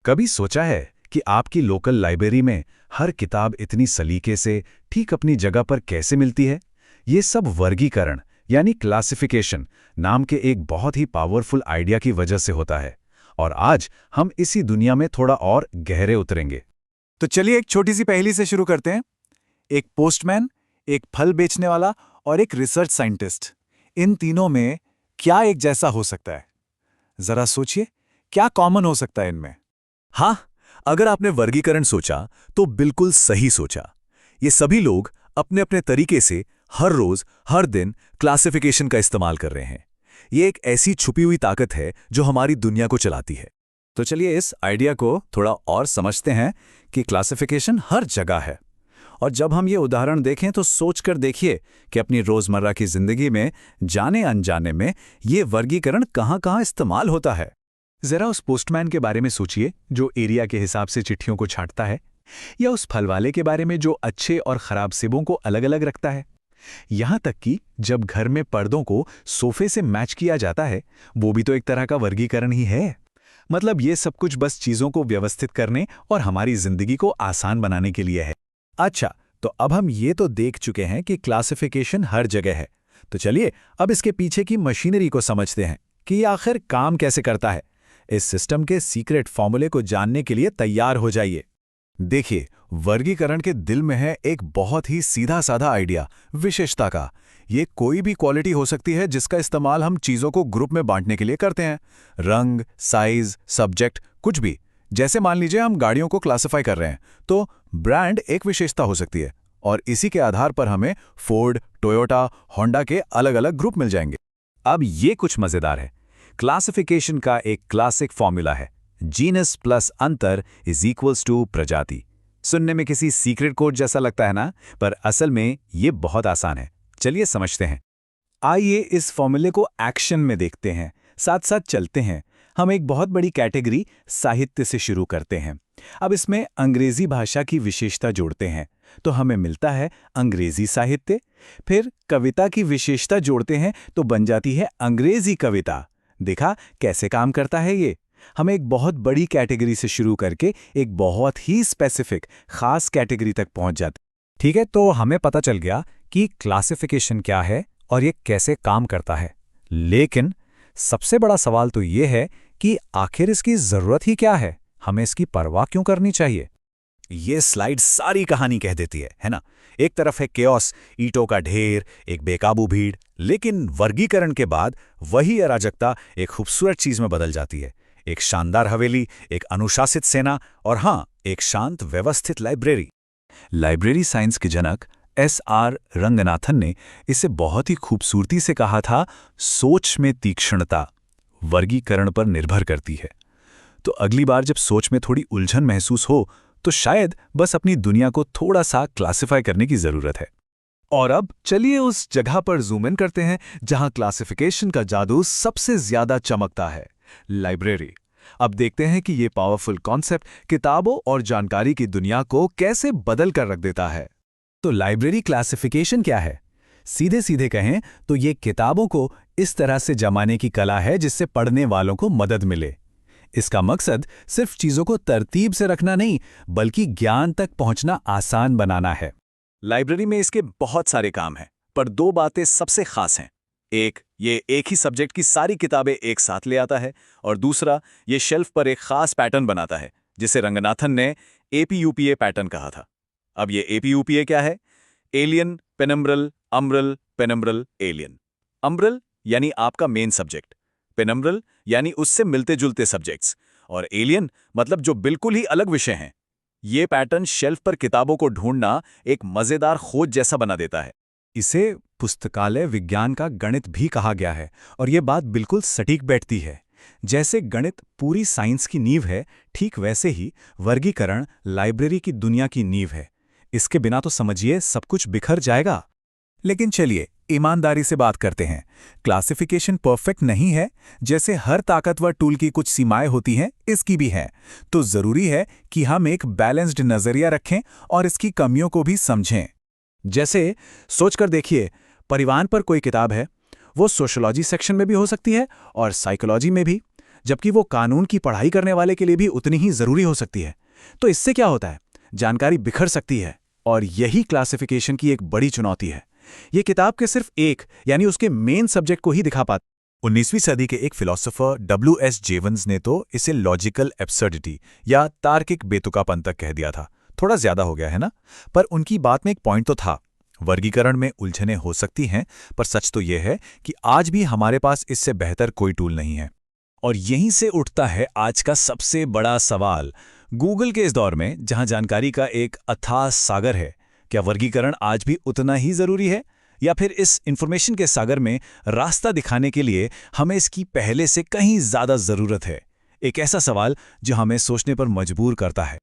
कभी सोचा है कि आपकी लोकल लाइब्रेरी में हर किताब इतनी सलीके से ठीक अपनी जगह पर कैसे मिलती है? ये सब वर्गीकरण यानी क्लासिफिकेशन नाम के एक बहुत ही पावरफुल आइडिया की वजह से होता है। और आज हम इसी दुनिया में थोड़ा और गहरे उतरेंगे। तो चलिए एक छोटी सी पहेली से शुरू करते हैं। एक पोस्टमैन, एक फल बेचने वाला और एक रिसर्च साइंटिस्ट, इन तीनों में क्या एक जैसा हो सकता है? जरा सोचिए, क्या कॉमन हो सकता है इनमें? हाँ, अगर आपने वर्गीकरण सोचा तो बिल्कुल सही सोचा। ये सभी लोग अपने अपने तरीके से हर रोज हर दिन क्लासिफिकेशन का इस्तेमाल कर रहे हैं। ये एक ऐसी छुपी हुई ताकत है जो हमारी दुनिया को चलाती है। तो चलिए इस आइडिया को थोड़ा और समझते हैं कि क्लासिफिकेशन हर जगह है। और जब हम ये उदाहरण देखें तो सोचकर देखिए कि अपनी रोजमर्रा की जिंदगी में जाने अनजाने में ये वर्गीकरण कहाँ-कहाँ इस्तेमाल होता है। जरा उस पोस्टमैन के बारे में सोचिए जो एरिया के हिसाब से चिट्ठियों को छांटता है, या उस फल वाले के बारे में जो अच्छे और खराब सेबों को अलग अलग रखता है। यहां तक कि जब घर में पर्दों को सोफे से मैच किया जाता है, वो भी तो एक तरह का वर्गीकरण ही है। मतलब ये सब कुछ बस चीजों को व्यवस्थित करने और हमारी जिंदगी को आसान बनाने के लिए है। अच्छा, तो अब हम ये तो देख चुके हैं कि क्लासिफिकेशन हर जगह है। तो चलिए अब इसके पीछे की मशीनरी को समझते हैं कि ये आखिर काम कैसे करता है। इस सिस्टम के सीक्रेट फॉर्मूले को जानने के लिए तैयार हो जाइए। देखिए, वर्गीकरण के दिल में है एक बहुत ही सीधा साधा आइडिया, विशेषता का। ये कोई भी क्वालिटी हो सकती है जिसका इस्तेमाल हम चीज़ों को ग्रुप में बांटने के लिए करते हैं। रंग, साइज, सब्जेक्ट, कुछ भी। जैसे मान लीजिए हम गाड़ियों को क्लासिफाई कर रहे हैं, तो ब्रांड एक विशेषता हो सकती है और इसी के आधार पर हमें फोर्ड, टोयोटा, होंडा के अलग अलग ग्रुप मिल जाएंगे। अब ये कुछ मजेदार है। क्लासिफिकेशन का एक क्लासिक फॉर्मूला है, जीनस प्लस अंतर इज इक्वल्स टू प्रजाति। सुनने में किसी सीक्रेट कोड जैसा लगता है ना, पर असल में ये बहुत आसान है। चलिए समझते हैं। आइए इस फॉर्मूले को एक्शन में देखते हैं, साथ साथ चलते हैं। हम एक बहुत बड़ी कैटेगरी साहित्य से शुरू करते हैं। अब इसमें अंग्रेजी भाषा की विशेषता जोड़ते हैं तो हमें मिलता है अंग्रेजी साहित्य। फिर कविता की विशेषता जोड़ते हैं तो बन जाती है अंग्रेजी कविता। देखा कैसे काम करता है ये? हम एक बहुत बड़ी कैटेगरी से शुरू करके एक बहुत ही स्पेसिफिक खास कैटेगरी तक पहुंच जाते। ठीक है, तो हमें पता चल गया कि क्लासिफिकेशन क्या है और ये कैसे काम करता है। लेकिन सबसे बड़ा सवाल तो ये है कि आखिर इसकी जरूरत ही क्या है? हमें इसकी परवाह क्यों करनी चाहिए? ये स्लाइड सारी कहानी कह देती है ना? एक तरफ है केओस, ईंटों का ढेर, एक बेकाबू भीड़, लेकिन वर्गीकरण के बाद वही अराजकता एक खूबसूरत चीज में बदल जाती है। एक शानदार हवेली, एक अनुशासित सेना और हाँ, एक शांत व्यवस्थित लाइब्रेरी। लाइब्रेरी साइंस के जनक S.R. रंगनाथन ने इसे बहुत ही खूबसूरती से कहा था, सोच में तीक्ष्णता वर्गीकरण पर निर्भर करती है। तो अगली बार जब सोच में थोड़ी उलझन महसूस हो तो शायद बस अपनी दुनिया को थोड़ा सा क्लासिफाई करने की जरूरत है। और अब चलिए उस जगह पर जूम इन करते हैं जहां क्लासिफिकेशन का जादू सबसे ज्यादा चमकता है, लाइब्रेरी। अब देखते हैं कि ये पावरफुल कॉन्सेप्ट किताबों और जानकारी की दुनिया को कैसे बदल कर रख देता है। तो लाइब्रेरी क्लासिफिकेशन क्या है? सीधे सीधे कहें तो ये किताबों को इस तरह से जमाने की कला है जिससे पढ़ने वालों को मदद मिले। इसका मकसद सिर्फ चीजों को तरतीब से रखना नहीं, बल्कि ज्ञान तक पहुंचना आसान बनाना है। लाइब्रेरी में इसके बहुत सारे काम हैं, पर दो बातें सबसे खास हैं। एक, ये एक ही सब्जेक्ट की सारी किताबें एक साथ ले आता है, और दूसरा, ये शेल्फ पर एक खास पैटर्न बनाता है जिसे रंगनाथन ने APUPA पैटर्न कहा था। अब ये APUPA क्या है? Alien, पेनम्ब्रल, अम्ब्रल, पेनम्ब्रल, alien. अम्ब्रल यानी आपका मेन सब्जेक्ट, पेनम्ब्रल यानी उससे मिलते जुलते सब्जेक्ट्स, और एलियन मतलब जो बिल्कुल ही अलग विषय हैं। ये पैटर्न शेल्फ पर किताबों को ढूंढना एक मजेदार खोज जैसा बना देता है। इसे पुस्तकालय विज्ञान का गणित भी कहा गया है, और ये बात बिल्कुल सटीक बैठती है। जैसे गणित पूरी साइंस की नींव है, ठीक वैसे ही वर्गीकरण लाइब्रेरी की दुनिया की नींव है। इसके बिना तो समझिए सब कुछ बिखर जाएगा। लेकिन चलिए ईमानदारी से बात करते हैं। क्लासिफिकेशन परफेक्ट नहीं है। जैसे हर ताकतवर टूल की कुछ सीमाएं होती हैं, इसकी भी है। तो जरूरी है कि हम एक बैलेंस्ड नजरिया रखें और इसकी कमियों को भी समझें। जैसे सोचकर देखिए, परिवहन पर कोई किताब है, वो सोशोलॉजी सेक्शन में भी हो सकती है और साइकोलॉजी में भी। जबकि वो कानून की पढ़ाई करने वाले के लिए भी उतनी ही ज़रूरी हो सकती है। तो इससे क्या होता है? जानकारी बिखर सकती है, और यही क्लासिफिकेशन की एक बड़ी चुनौती है। ये किताब के सिर्फ एक यानी उसके मेन सब्जेक्ट को ही दिखा पाती। 19वीं सदी के एक फिलोसोफर W.S. जेवंस ने तो इसे लॉजिकल एब्सर्डिटी या तार्किक बेतुकापन तक कह दिया था। थोड़ा ज्यादा हो गया है ना? पर उनकी बात में एक पॉइंट तो था। वर्गीकरण में उलझनें हो सकती हैं, पर सच तो यह है कि आज भी हमारे पास इससे बेहतर कोई टूल नहीं है। और यहीं से उठता है आज का सबसे बड़ा सवाल। गूगल के इस दौर में, जहां जानकारी का एक अथाह सागर है, क्या वर्गीकरण आज भी उतना ही ज़रूरी है? या फिर इस इंफॉर्मेशन के सागर में रास्ता दिखाने के लिए हमें इसकी पहले से कहीं ज़्यादा ज़रूरत है? एक ऐसा सवाल जो हमें सोचने पर मजबूर करता है।